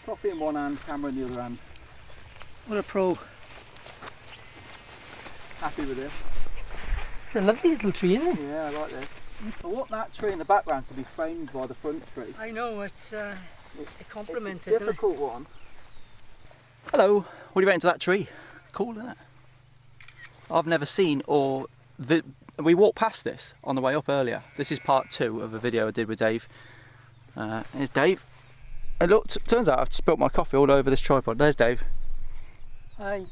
Coffee in one hand, camera in the other hand. What a pro. Happy with this? It's a lovely little tree, isn't it? Yeah, I like this. I want that tree in the background to be framed by the front tree. I know, it complements It's it, a difficult one. Hello, what do you reckon to that tree? Cool, isn't it? I've never seen we walked past this on the way up earlier. This is part 2 of a video I did with Dave. Here's Dave. And look, turns out I've spilt my coffee all over this tripod. There's Dave. Hi.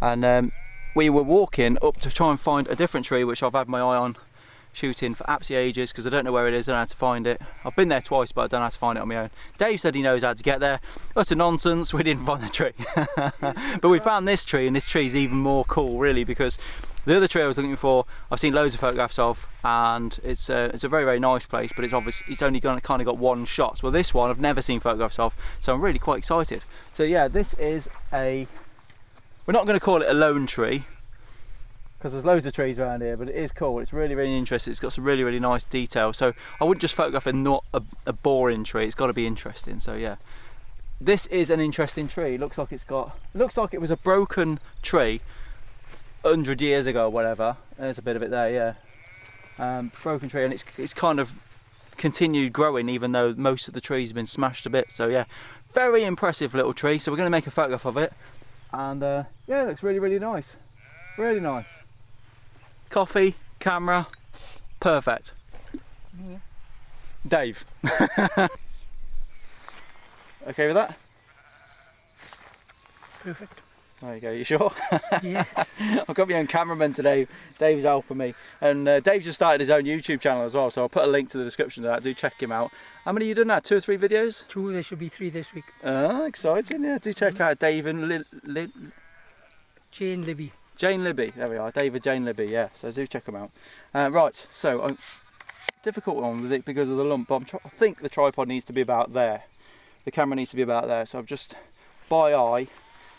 And we were walking up to try and find a different tree, which I've had my eye on shooting for absolutely ages because I don't know where it is, I don't know how to find it. I've been there twice, but I don't know how to find it on my own. Dave said he knows how to get there. Utter nonsense, we didn't find the tree. But we found this tree, and this tree is even more cool really, because the other tree I was looking for, I've seen loads of photographs of, and it's a very, very nice place, but it's only kind of got one shot. Well, this one I've never seen photographs of, so I'm really quite excited. So yeah, this is we're not going to call it a lone tree, because there's loads of trees around here, but it is cool. It's really, really interesting. It's got some really, really nice detail. So I wouldn't just photograph not a boring tree. It's got to be interesting. So yeah, this is an interesting tree. It looks like it was a broken tree 100 years ago or whatever. There's a bit of it there, yeah. Broken tree, and it's kind of continued growing even though most of the trees have been smashed a bit. So yeah, very impressive little tree. So we're going to make a photograph of it, and yeah, it looks really, really nice. Really nice. Coffee, camera, perfect. Yeah. Dave. Okay with that? Perfect. There you go, you sure? Yes. I've got my own cameraman today. Dave's helping me. And Dave just started his own YouTube channel as well, so I'll put a link to the description of that. Do check him out. How many have you done now? 2 or 3 videos? 2, there should be 3 this week. Exciting, yeah. Do check out Dave and Jane Libby. Jane Libby, there we are, David Jane Libby, yeah, so do check them out. Right, so difficult one with it because of the lump, but I think the tripod needs to be about there. The camera needs to be about there, so I'm just, by eye,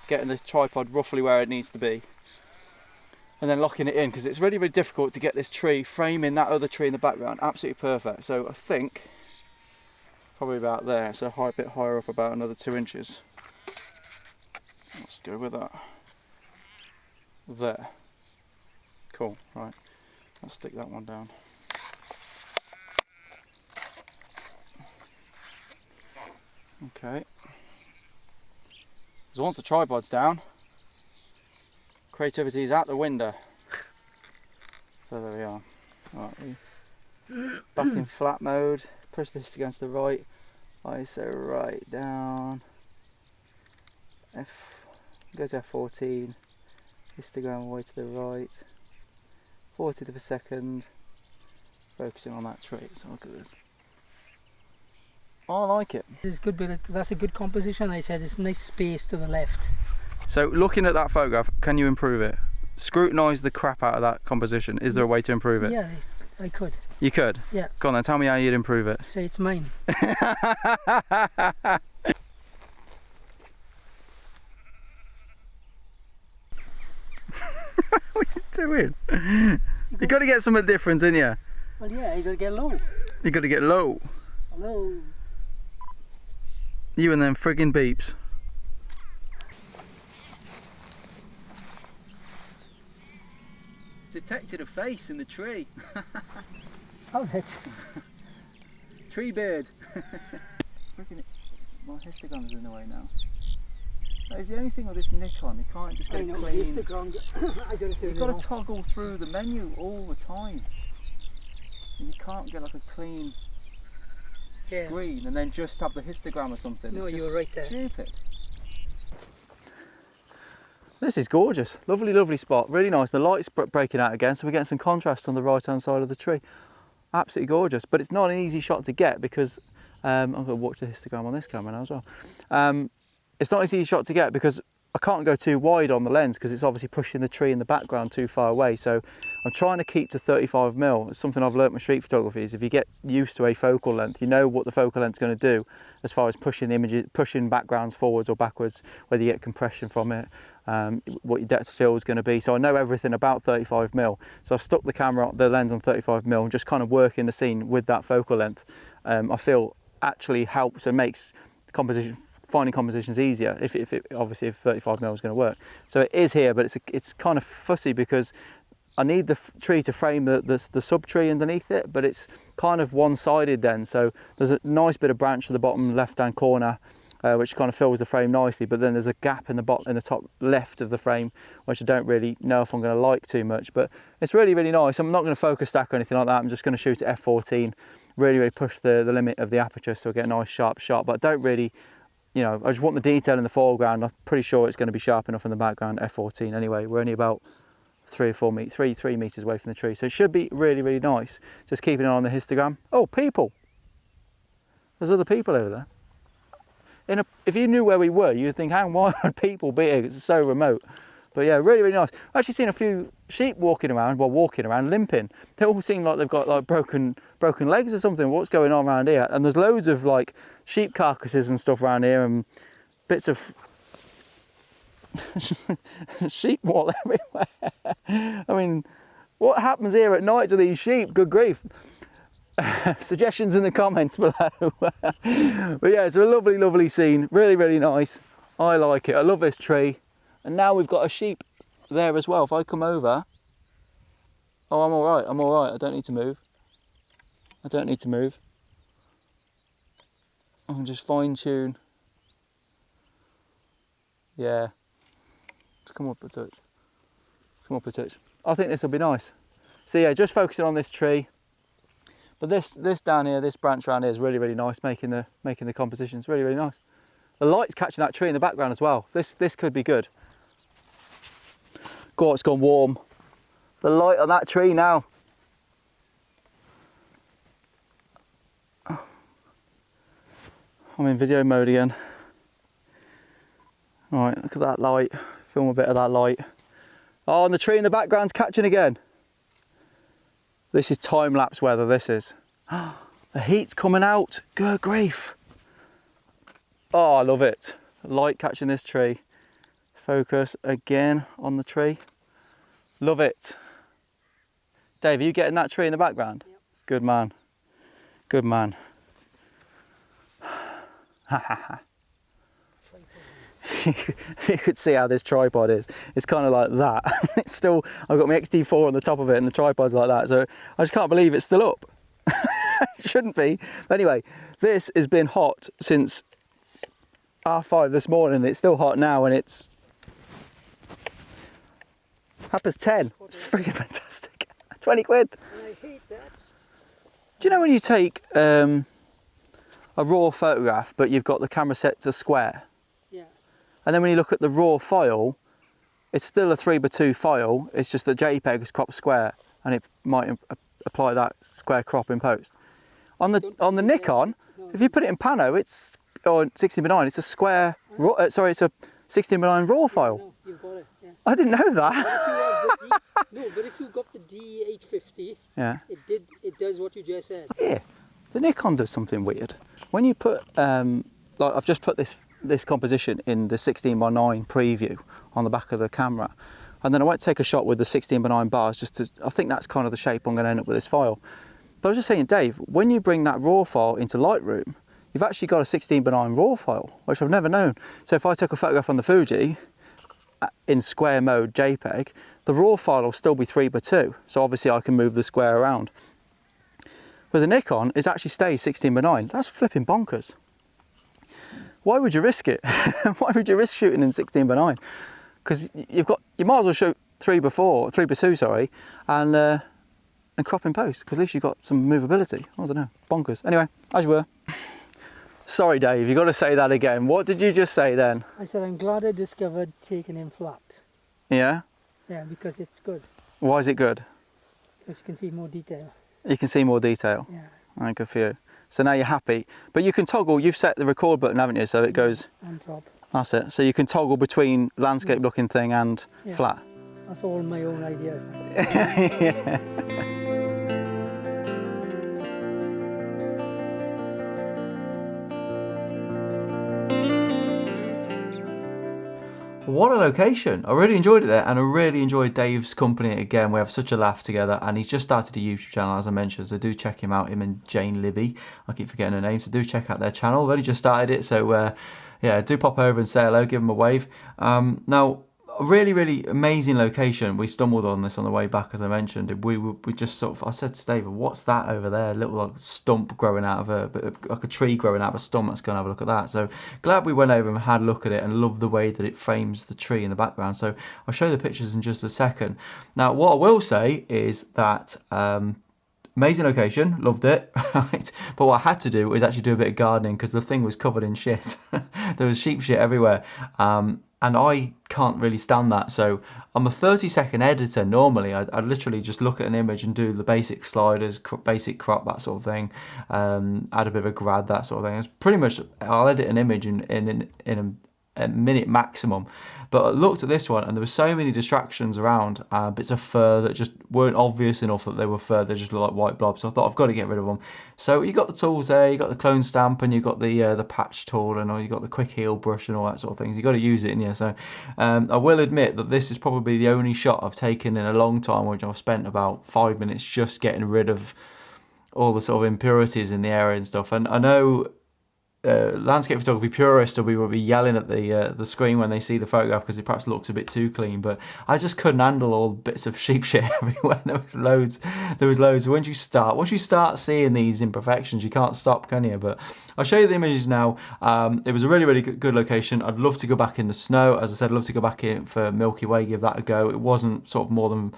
getting the tripod roughly where it needs to be. And then locking it in, because it's really, really difficult to get this tree framing that other tree in the background, absolutely perfect. So I think, probably about there, so a bit higher up, about another 2 inches. Let's go with that. There. Cool, right. I'll stick that one down. Okay. Because once the tripod's down, creativity is out the window. So there we are. Right, back in flat mode, push this against the right, ISO right down. Go to F14. Histogram all the way to the right, 40 per second, focusing on that tree. So look at this. I like it. It's good, but that's a good composition. I said it's nice space to the left. So looking at that photograph, can you improve it? Scrutinise the crap out of that composition. Is there a way to improve it? Yeah, I could. You could? Yeah. Go on then, tell me how you'd improve it. Say it's mine. What are you doing? You got to get something different, didn't you? Well, yeah, you got to get low. You got to get low. Hello. You and them friggin' beeps. It's detected a face in the tree. How rich. Tree beard. My histogram's in the way now. That is the only thing with this Nikon, you can't just get it clean. You've got to toggle through the menu all the time. And you can't get like a clean screen and then just have the histogram or something. No, it's you were right there. Stupid. This is gorgeous. Lovely, lovely spot. Really nice. The light's breaking out again, so we're getting some contrast on the right hand side of the tree. Absolutely gorgeous. But it's not an easy shot to get because I'm going to watch the histogram on this camera now as well. It's not an easy shot to get because I can't go too wide on the lens because it's obviously pushing the tree in the background too far away. So I'm trying to keep to 35mm. It's something I've learnt with street photography is if you get used to a focal length, you know what the focal length's going to do as far as pushing the images, pushing backgrounds forwards or backwards, whether you get compression from it, what your depth of field is going to be. So I know everything about 35mm. So I've stuck the lens on 35mm and just kind of working the scene with that focal length. I feel actually helps and makes the composition finding compositions easier if obviously if 35mm is going to work. So it is here, but it's kind of fussy because I need the tree to frame the sub tree underneath it, but it's kind of one-sided then. So there's a nice bit of branch at the bottom left-hand corner, which kind of fills the frame nicely. But then there's a gap in the top left of the frame, which I don't really know if I'm going to like too much. But it's really, really nice. I'm not going to focus stack or anything like that. I'm just going to shoot at f14, really, really push the limit of the aperture so I get a nice sharp shot. But I don't really, you know, I just want the detail in the foreground. I'm pretty sure it's going to be sharp enough in the background, f14 anyway. We're only about 3 meters away from the tree, so it should be really, really nice. Just keeping an eye on the histogram. Oh, people! There's other people over there. If you knew where we were, you'd think, why would people be here? It's so remote. But yeah, really, really nice. I've actually seen a few sheep walking around, limping. They all seem like they've got like broken legs or something. What's going on around here? And there's loads of like sheep carcasses and stuff around here, and bits of sheep wall everywhere. I mean, what happens here at night to these sheep? Good grief. Suggestions in the comments below. But yeah, it's a lovely, lovely scene. Really, really nice. I like it. I love this tree. And now we've got a sheep there as well. If I come over, oh, I'm all right. I'm all right. I don't need to move. I don't need to move. I can just fine tune. Yeah. Let's come up a touch. Let's come up a touch. I think this will be nice. So yeah, just focusing on this tree. But this down here, this branch around here is really, really nice, making the compositions really, really nice. The light's catching that tree in the background as well. This could be good. God, it's gone warm. The light on that tree now. I'm in video mode again. All right, look at that light. Film a bit of that light. Oh, and the tree in the background's catching again. This is time-lapse weather, this is. The heat's coming out, good grief. Oh, I love it. Light catching this tree. Focus again on the tree. Love it. Dave, are you getting that tree in the background? Yep. Good man. Good man. Ha ha ha. You could see how this tripod is. It's kind of like that. It's still, I've got my XT4 on the top of it and the tripod's like that. So I just can't believe it's still up. It shouldn't be. But anyway, this has been hot since 5:30 this morning. It's still hot now and it's 10:30. It's freaking fantastic. 20 quid. I hate that. Do you know when you take a raw photograph but you've got the camera set to square? And then when you look at the raw file, it's still a 3x2 file. It's just that JPEG is cropped square, and it might apply that square crop in post. On the Nikon, if you put it in Pano, it's 16:9. It's a square. Sorry, it's a 16:9 raw file. No, you've got it. Yeah. I didn't know that. But if you got the D850, yeah, it does what you just said. Yeah, the Nikon does something weird. When you put like I've just put this composition in the 16:9 preview on the back of the camera, and then I went to take a shot with the 16:9 bars just to, I think that's kind of the shape I'm going to end up with this file. But I was just saying, Dave, when you bring that raw file into Lightroom, you've actually got a 16:9 raw file, which I've never known. So if I took a photograph on the Fuji in square mode JPEG, the raw file will still be 3x2, so obviously I can move the square around. With the Nikon, it actually stays 16:9. That's flipping bonkers. Why would you risk it? Why would you risk shooting in 16:9? Because you might as well shoot 3x2, sorry, and crop in post, because at least you've got some movability. I don't know, bonkers. Anyway, as you were. Sorry, Dave, you got to say that again. What did you just say then? I said I'm glad I discovered taking him flat. Yeah? Yeah, because it's good. Why is it good? Because you can see more detail. You can see more detail? Yeah. Oh, good for you. So now you're happy. But you can toggle, you've set the record button, haven't you? So it goes on top. That's it. So you can toggle between landscape looking thing and flat. That's all my own idea. Yeah. What a location. I really enjoyed it there, and I really enjoyed Dave's company again. We have such a laugh together, and he's just started a YouTube channel, as I mentioned, so do check him out, him and Jane Libby. I keep forgetting her name, so do check out their channel. They've only just started it, so yeah, do pop over and say hello, give them a wave. Now, a really amazing location. We stumbled on this on the way back, as I mentioned. We just sort of, I said to David, what's that over there? A little like stump growing out of like a tree growing out of a stump. Let's go and have a look at that. So glad we went over and had a look at it, and love the way that it frames the tree in the background. So I'll show you the pictures in just a second. Now, what I will say is that amazing location, loved it, right? But what I had to do was actually do a bit of gardening, because the thing was covered in shit. There was sheep shit everywhere. And I can't really stand that. So I'm a 30-second editor normally. I literally just look at an image and do the basic sliders, basic crop, that sort of thing. Add a bit of a grad, that sort of thing. It's pretty much, I'll edit an image in a minute maximum. But I looked at this one and there were so many distractions around, bits of fur that just weren't obvious enough that they were fur. They just looked like white blobs. So I thought, I've got to get rid of them. So you got the tools there, you got the clone stamp, and you got the patch tool, and you got the quick heal brush and all that sort of things. You got to use it in here. So I will admit that this is probably the only shot I've taken in a long time, which I've spent about 5 minutes just getting rid of all the sort of impurities in the area and stuff. And I know landscape photography purists will be yelling at the screen when they see the photograph, because it perhaps looks a bit too clean, but I just couldn't handle all the bits of sheep shit everywhere. There was loads. Once you start seeing these imperfections, you can't stop, can you? But I'll show you the images now. It was a really good location. I'd love to go back in the snow. As I said, I'd love to go back in for Milky Way, give that a go. It wasn't sort of more than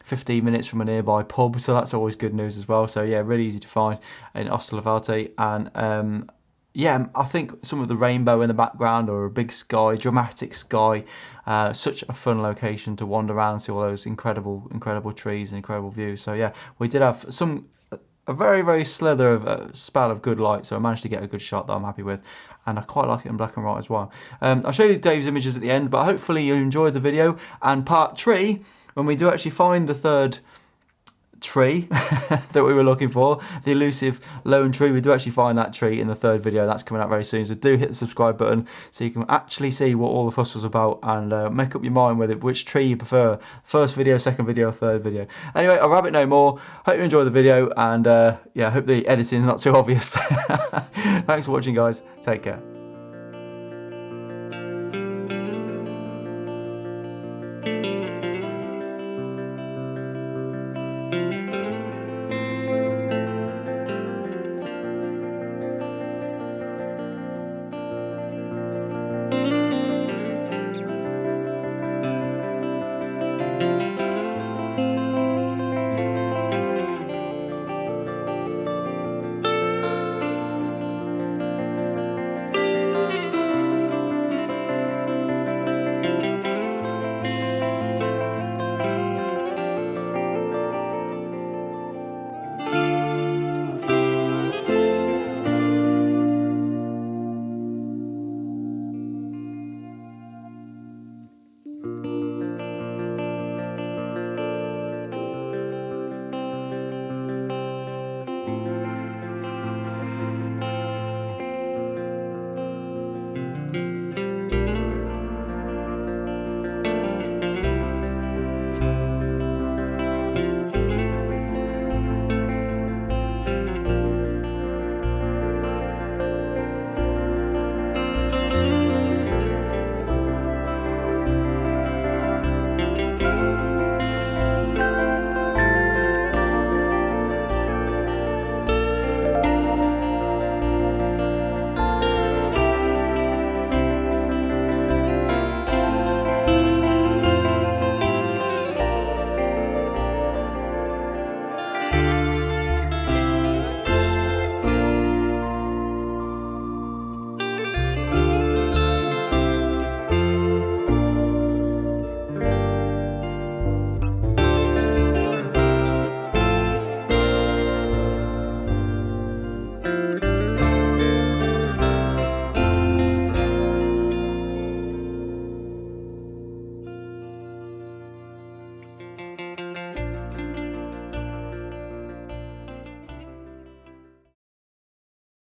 15 minutes from a nearby pub, so that's always good news as well. So yeah, really easy to find in Osterlevate. And yeah, I think some of the rainbow in the background, or a big sky, dramatic sky, such a fun location to wander around, see all those incredible trees and incredible views. So yeah, we did have a very slither of a spell of good light, so I managed to get a good shot that I'm happy with, and I quite like it in black and white as well. I'll show you Dave's images at the end, but hopefully you enjoyed the video. And part 3, when we do actually find the third tree that we were looking for, the elusive lone tree, we do actually find that tree in the third video. That's coming out very soon, so do hit the subscribe button so you can actually see what all the fuss was about, and make up your mind whether which tree you prefer, first video, second video, third video. Anyway, I'll rabbit no more. Hope you enjoy the video, and yeah, I hope the editing's not too obvious. Thanks for watching, guys. Take care.